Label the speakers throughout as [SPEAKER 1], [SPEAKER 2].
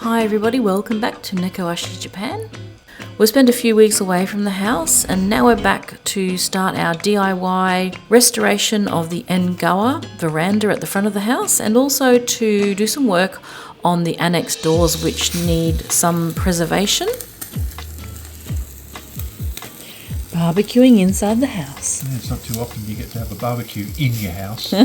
[SPEAKER 1] Hi everybody, welcome back to Nekoashi, Japan. We spent a few weeks away from the house and now we're back to start our DIY restoration of the Engawa veranda at the front of the house, and also to do some work on the annex doors which need some preservation. Barbecuing inside the house.
[SPEAKER 2] Yeah, it's not too often you get to have a barbecue in your house.
[SPEAKER 1] Oh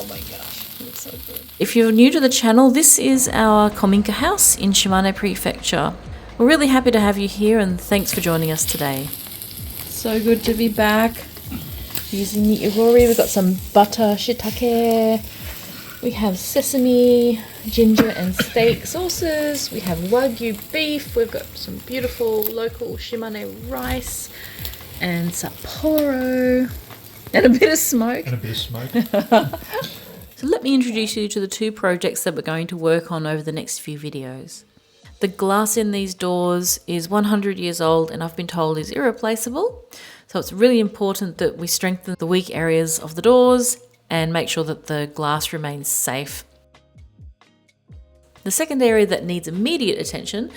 [SPEAKER 1] my gosh, it looks so good. If you're new to the channel, this is our Kominka house in Shimane Prefecture. We're really happy to have you here and thanks for joining us today. So good to be back. Using the irori, we've got some butter, shiitake, we have sesame, ginger and steak sauces, we have Wagyu beef, we've got some beautiful local Shimane rice and Sapporo. And a bit of smoke. So let me introduce you to the two projects that we're going to work on over the next few videos. The glass in these doors is 100 years old and I've been told is irreplaceable. So it's really important that we strengthen the weak areas of the doors and make sure that the glass remains safe. The second area that needs immediate attention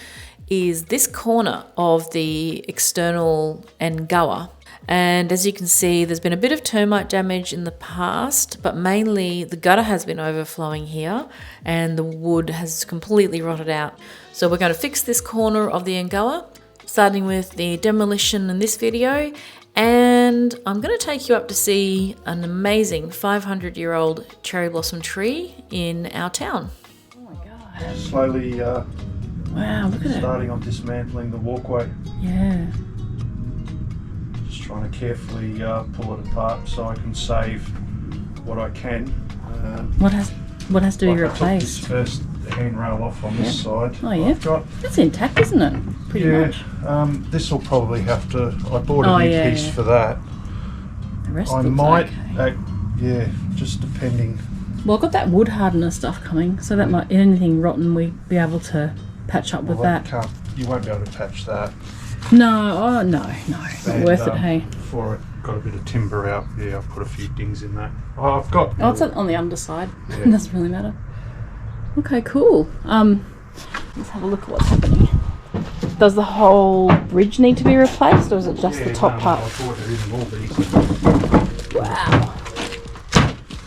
[SPEAKER 1] is this corner of the external Engawa. And as you can see, there's been a bit of termite damage in the past, but mainly the gutter has been overflowing here and the wood has completely rotted out. So we're going to fix this corner of the Engawa, starting with the demolition in this video. And I'm going to take you up to see an amazing 500-year-old cherry blossom tree in our town. Oh my God.
[SPEAKER 2] Slowly
[SPEAKER 1] Wow, look at it.
[SPEAKER 2] starting on dismantling the walkway.
[SPEAKER 1] Yeah.
[SPEAKER 2] Just trying to carefully pull it apart so I can save what I can.
[SPEAKER 1] What has to be
[SPEAKER 2] I took
[SPEAKER 1] replaced?
[SPEAKER 2] this first handrail off on this side.
[SPEAKER 1] Oh yeah.
[SPEAKER 2] I've got,
[SPEAKER 1] That's intact, isn't it? Pretty much.
[SPEAKER 2] this will probably have to. I bought
[SPEAKER 1] Oh,
[SPEAKER 2] a new
[SPEAKER 1] yeah,
[SPEAKER 2] piece
[SPEAKER 1] yeah.
[SPEAKER 2] for that.
[SPEAKER 1] The rest
[SPEAKER 2] I
[SPEAKER 1] looks
[SPEAKER 2] might,
[SPEAKER 1] okay.
[SPEAKER 2] just depending.
[SPEAKER 1] Well, I've got that wood hardener stuff coming, so that might, anything rotten, we'd be able to patch up with
[SPEAKER 2] Well,
[SPEAKER 1] that.
[SPEAKER 2] you won't be able to patch that.
[SPEAKER 1] No, oh no, it's not
[SPEAKER 2] And,
[SPEAKER 1] worth it, hey.
[SPEAKER 2] Before it got a bit of timber out, yeah, I've put a few dings in that. Oh, I've got.
[SPEAKER 1] Oh, it's on the underside.
[SPEAKER 2] Yeah.
[SPEAKER 1] It doesn't really matter. Okay, cool. Let's have a look at what's happening. Does the whole bridge need to be replaced, or is it just the top part?
[SPEAKER 2] I bought it in all these.
[SPEAKER 1] Wow.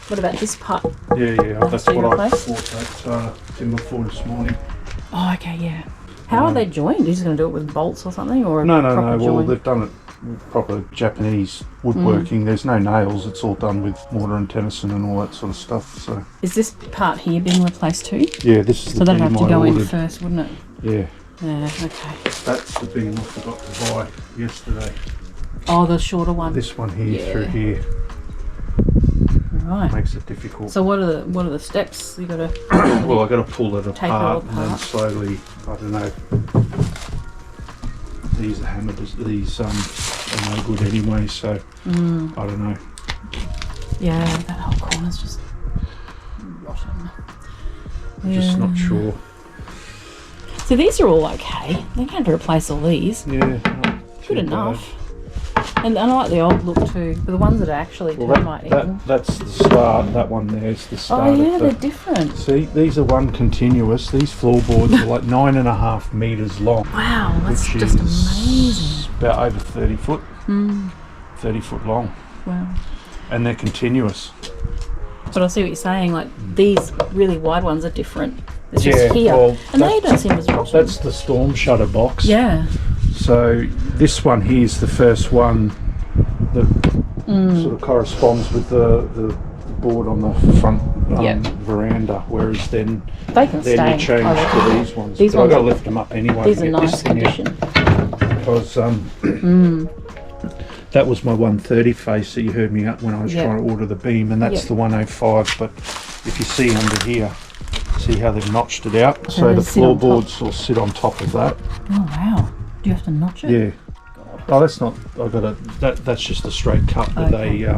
[SPEAKER 1] What about this part?
[SPEAKER 2] Yeah,
[SPEAKER 1] That
[SPEAKER 2] that's
[SPEAKER 1] has to be
[SPEAKER 2] what I
[SPEAKER 1] replaced?
[SPEAKER 2] bought that timber for this morning.
[SPEAKER 1] Oh, okay, yeah. How are they joined? You're just going to do it with bolts or something, or a
[SPEAKER 2] No.
[SPEAKER 1] proper
[SPEAKER 2] Well,
[SPEAKER 1] join?
[SPEAKER 2] they've done it with proper Japanese woodworking. There's no nails. It's all done with mortar and tennyson and all that sort of stuff. So
[SPEAKER 1] Is this part here being replaced too?
[SPEAKER 2] yeah, this is
[SPEAKER 1] So
[SPEAKER 2] the
[SPEAKER 1] that'd
[SPEAKER 2] beam
[SPEAKER 1] have to
[SPEAKER 2] I
[SPEAKER 1] go in
[SPEAKER 2] ordered.
[SPEAKER 1] first, wouldn't it?
[SPEAKER 2] Yeah,
[SPEAKER 1] Yeah, okay.
[SPEAKER 2] that's the beam I forgot to buy yesterday.
[SPEAKER 1] Oh, the shorter one.
[SPEAKER 2] This one here
[SPEAKER 1] Yeah.
[SPEAKER 2] through here
[SPEAKER 1] Right.
[SPEAKER 2] makes it difficult.
[SPEAKER 1] So what are the steps you got to?
[SPEAKER 2] Well, I got to pull it
[SPEAKER 1] Take it all
[SPEAKER 2] apart and then
[SPEAKER 1] apart.
[SPEAKER 2] slowly. I don't know. These are hammered. These are no good anyway. So I don't know.
[SPEAKER 1] Yeah, that whole corner's just rotten.
[SPEAKER 2] I'm just not sure.
[SPEAKER 1] So these are all okay. They can't replace all these.
[SPEAKER 2] Yeah, not
[SPEAKER 1] Good
[SPEAKER 2] too
[SPEAKER 1] enough. And I like the old look too. But the ones that are actually
[SPEAKER 2] bad. Well,
[SPEAKER 1] termite eaten.
[SPEAKER 2] that's the start. That one there's the start.
[SPEAKER 1] Oh yeah,
[SPEAKER 2] of
[SPEAKER 1] they're
[SPEAKER 2] the,
[SPEAKER 1] different.
[SPEAKER 2] see, these are one continuous. These floorboards are like 9.5 meters long.
[SPEAKER 1] Wow, that's
[SPEAKER 2] which
[SPEAKER 1] just
[SPEAKER 2] is
[SPEAKER 1] amazing.
[SPEAKER 2] About over 30 foot. 30 foot long,
[SPEAKER 1] Wow.
[SPEAKER 2] and they're continuous.
[SPEAKER 1] But I see what you're saying. Like these really wide ones are different. It's
[SPEAKER 2] Yeah,
[SPEAKER 1] just here,
[SPEAKER 2] well,
[SPEAKER 1] and they don't seem as rotten.
[SPEAKER 2] That's the storm shutter box.
[SPEAKER 1] Yeah.
[SPEAKER 2] So this one here is the first one that sort of corresponds with the board on the front veranda, whereas then
[SPEAKER 1] They can
[SPEAKER 2] you
[SPEAKER 1] stay.
[SPEAKER 2] change
[SPEAKER 1] I reckon.
[SPEAKER 2] to these ones.
[SPEAKER 1] These
[SPEAKER 2] But
[SPEAKER 1] ones
[SPEAKER 2] I've got to
[SPEAKER 1] are-
[SPEAKER 2] lift them up anyway.
[SPEAKER 1] These
[SPEAKER 2] to
[SPEAKER 1] are
[SPEAKER 2] get this
[SPEAKER 1] nice
[SPEAKER 2] thing out,
[SPEAKER 1] condition.
[SPEAKER 2] because that was my 130 face that you heard me up when I was
[SPEAKER 1] Yep.
[SPEAKER 2] trying to order the beam, and that's
[SPEAKER 1] Yep.
[SPEAKER 2] the 105. But if you see under here, see how they've notched it out, so
[SPEAKER 1] they
[SPEAKER 2] the
[SPEAKER 1] sit on top.
[SPEAKER 2] floorboards will sit on top of that.
[SPEAKER 1] Oh wow! Do you have to notch it?
[SPEAKER 2] Yeah. Oh, that's not. I got a. That's just a straight cut with
[SPEAKER 1] Okay.
[SPEAKER 2] a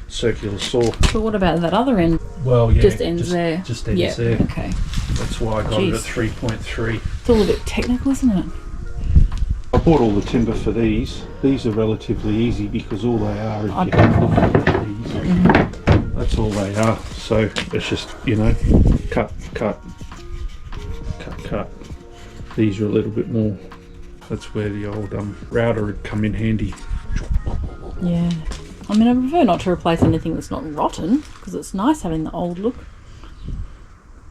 [SPEAKER 2] circular saw.
[SPEAKER 1] But what about that other end?
[SPEAKER 2] Well, yeah,
[SPEAKER 1] Just ends there.
[SPEAKER 2] Just ends
[SPEAKER 1] Yeah.
[SPEAKER 2] there.
[SPEAKER 1] Okay.
[SPEAKER 2] That's why I got it at 3.3.
[SPEAKER 1] It's all a bit technical, isn't it?
[SPEAKER 2] I bought all the timber for these. These are relatively easy because all they are, if
[SPEAKER 1] I
[SPEAKER 2] you have a look at these, that's all they are. So it's just, you know, cut. These are a little bit more. That's where the old router would come in handy.
[SPEAKER 1] Yeah. I mean, I prefer not to replace anything that's not rotten, because it's nice having the old look.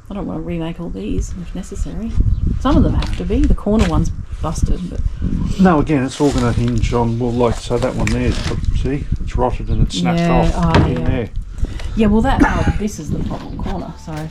[SPEAKER 1] I don't want to remake all these if necessary. Some of them have to be. The corner one's busted, but
[SPEAKER 2] No, again, it's all going to hinge on, well, like, so that one there, see, it's rotted and it's snapped off in there.
[SPEAKER 1] Yeah, well, this is the problem corner, so.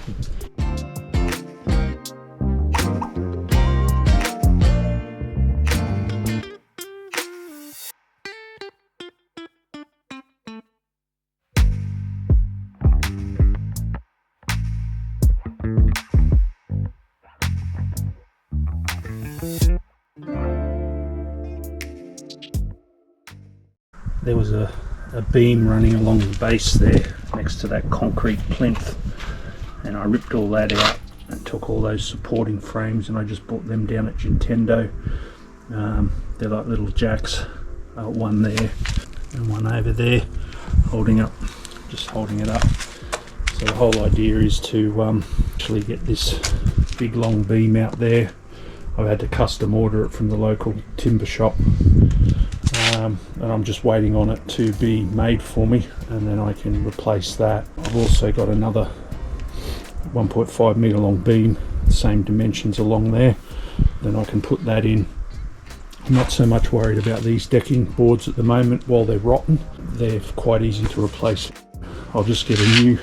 [SPEAKER 2] There was a beam running along the base there next to that concrete plinth, and I ripped all that out and took all those supporting frames, and I just bought them down at Nintendo. They're like little jacks, one there and one over there, just holding it up. So the whole idea is to actually get this big long beam out there. I've had to custom order it from the local timber shop, and I'm just waiting on it to be made for me, and then I can replace that. I've also got another 1.5 metre long beam, same dimensions along there, then I can put that in. I'm not so much worried about these decking boards at the moment. While they're rotten, they're quite easy to replace. I'll just get a new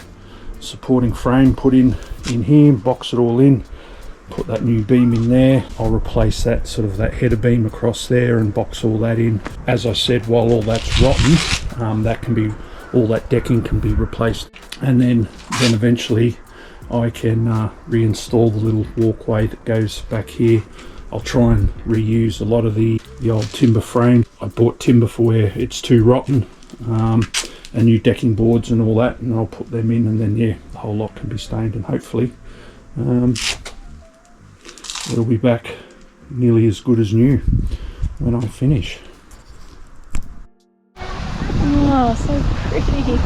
[SPEAKER 2] supporting frame put in here, box it all in, put that new beam in there. I'll replace that that header beam across there and box all that in. As I said, while all that's rotten, all that decking can be replaced, and then eventually I can reinstall the little walkway that goes back here. I'll try and reuse a lot of the old timber frame. I bought timber for where it's too rotten, and new decking boards and all that, and I'll put them in, and then the whole lot can be stained, and hopefully it'll be back nearly as good as new when I finish.
[SPEAKER 1] Oh, so pretty.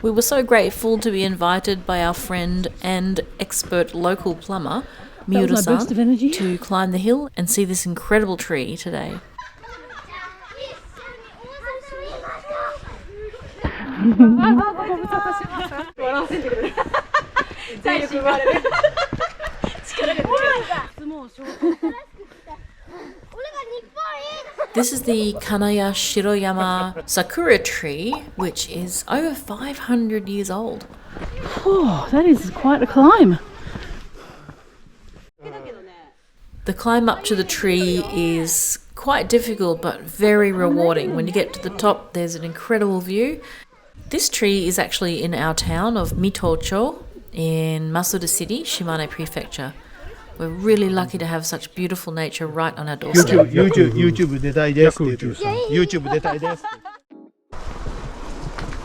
[SPEAKER 1] We were so grateful to be invited by our friend and expert local plumber, Miura-san, to climb the hill and see this incredible tree today. This is the Kanaya Shiroyama Sakura tree, which is over 500 years old. Oh, that is quite a climb. The climb up to the tree is quite difficult but very rewarding. When you get to the top, there's an incredible view. This tree is actually in our town of Mitocho in Masuda City, Shimane Prefecture. We're really lucky to have such beautiful nature right on our doorstep.
[SPEAKER 3] YouTube 出たいですって言ってる。YouTube 出たいです。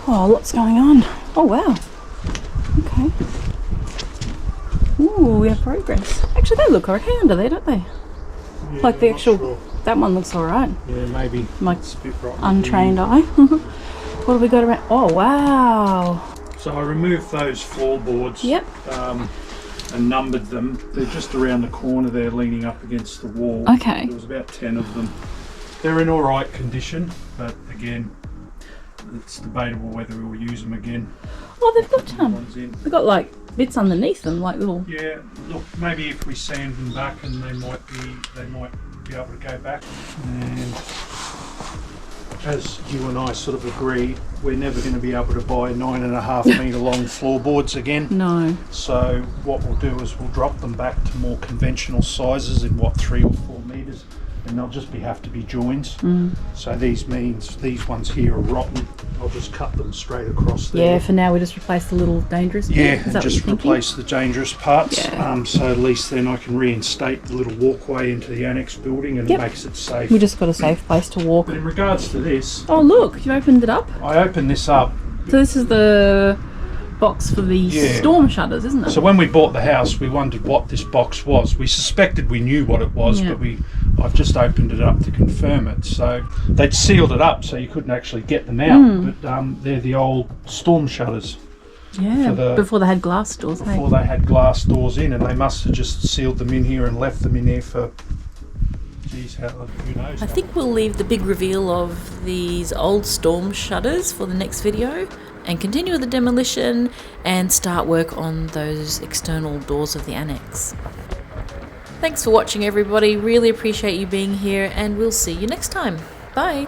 [SPEAKER 1] Oh, lots going on. Oh, wow. Okay. Ooh, we have progress. Actually, they look okay under there, don't they?
[SPEAKER 2] Yeah,
[SPEAKER 1] Like the actual... That one looks alright.
[SPEAKER 2] Yeah, maybe.
[SPEAKER 1] My
[SPEAKER 2] It's a bit rotten.
[SPEAKER 1] untrained eye. What have we got around? Oh, wow.
[SPEAKER 2] So I removed those floorboards.
[SPEAKER 1] Yep.
[SPEAKER 2] And numbered them. They're just around the corner there, leaning up against the wall.
[SPEAKER 1] Okay.
[SPEAKER 2] There was about 10 of them. They're in all right condition, but again, it's debatable whether we'll use them again.
[SPEAKER 1] Oh, they've got
[SPEAKER 2] One's in.
[SPEAKER 1] they've got like bits underneath them, like little...
[SPEAKER 2] Yeah, look, maybe if we sand them back, and they might be able to go back. And as you and I sort of agreed, we're never going to be able to buy 9.5 metre long floorboards again.
[SPEAKER 1] No.
[SPEAKER 2] So what we'll do is we'll drop them back to more conventional sizes in 3 or 4 metres, and they'll just have to be joins. So these ones here are rotten. I'll just cut them straight across there.
[SPEAKER 1] Yeah, for now we just replace the little dangerous bit.
[SPEAKER 2] Yeah,
[SPEAKER 1] Is
[SPEAKER 2] and
[SPEAKER 1] that
[SPEAKER 2] just
[SPEAKER 1] what you're
[SPEAKER 2] replace the dangerous parts.
[SPEAKER 1] Yeah.
[SPEAKER 2] So at least then I can reinstate the little walkway into the annex building, and
[SPEAKER 1] Yep.
[SPEAKER 2] it makes it safe.
[SPEAKER 1] We just got a safe place to walk.
[SPEAKER 2] But in regards to this,
[SPEAKER 1] Oh, look, you opened it up.
[SPEAKER 2] I opened this up.
[SPEAKER 1] So this is the
[SPEAKER 4] box for the
[SPEAKER 2] Yeah.
[SPEAKER 4] storm shutters, isn't it?
[SPEAKER 2] So when we bought the house, we wondered what this box was. We suspected we knew what it was,
[SPEAKER 4] Yeah.
[SPEAKER 2] but I've just opened it up to confirm it. So they'd sealed it up so you couldn't actually get them out, but they're the old storm shutters
[SPEAKER 4] yeah,
[SPEAKER 2] for the-
[SPEAKER 4] before they had glass doors. Hey?
[SPEAKER 2] before they had glass doors in, and they must have just sealed them in here and left them in here for, geez, who knows?
[SPEAKER 1] I think we'll leave the big reveal of these old storm shutters for the next video and continue with the demolition and start work on those external doors of the annex. Thanks for watching, everybody. Really appreciate you being here, and we'll see you next time. Bye.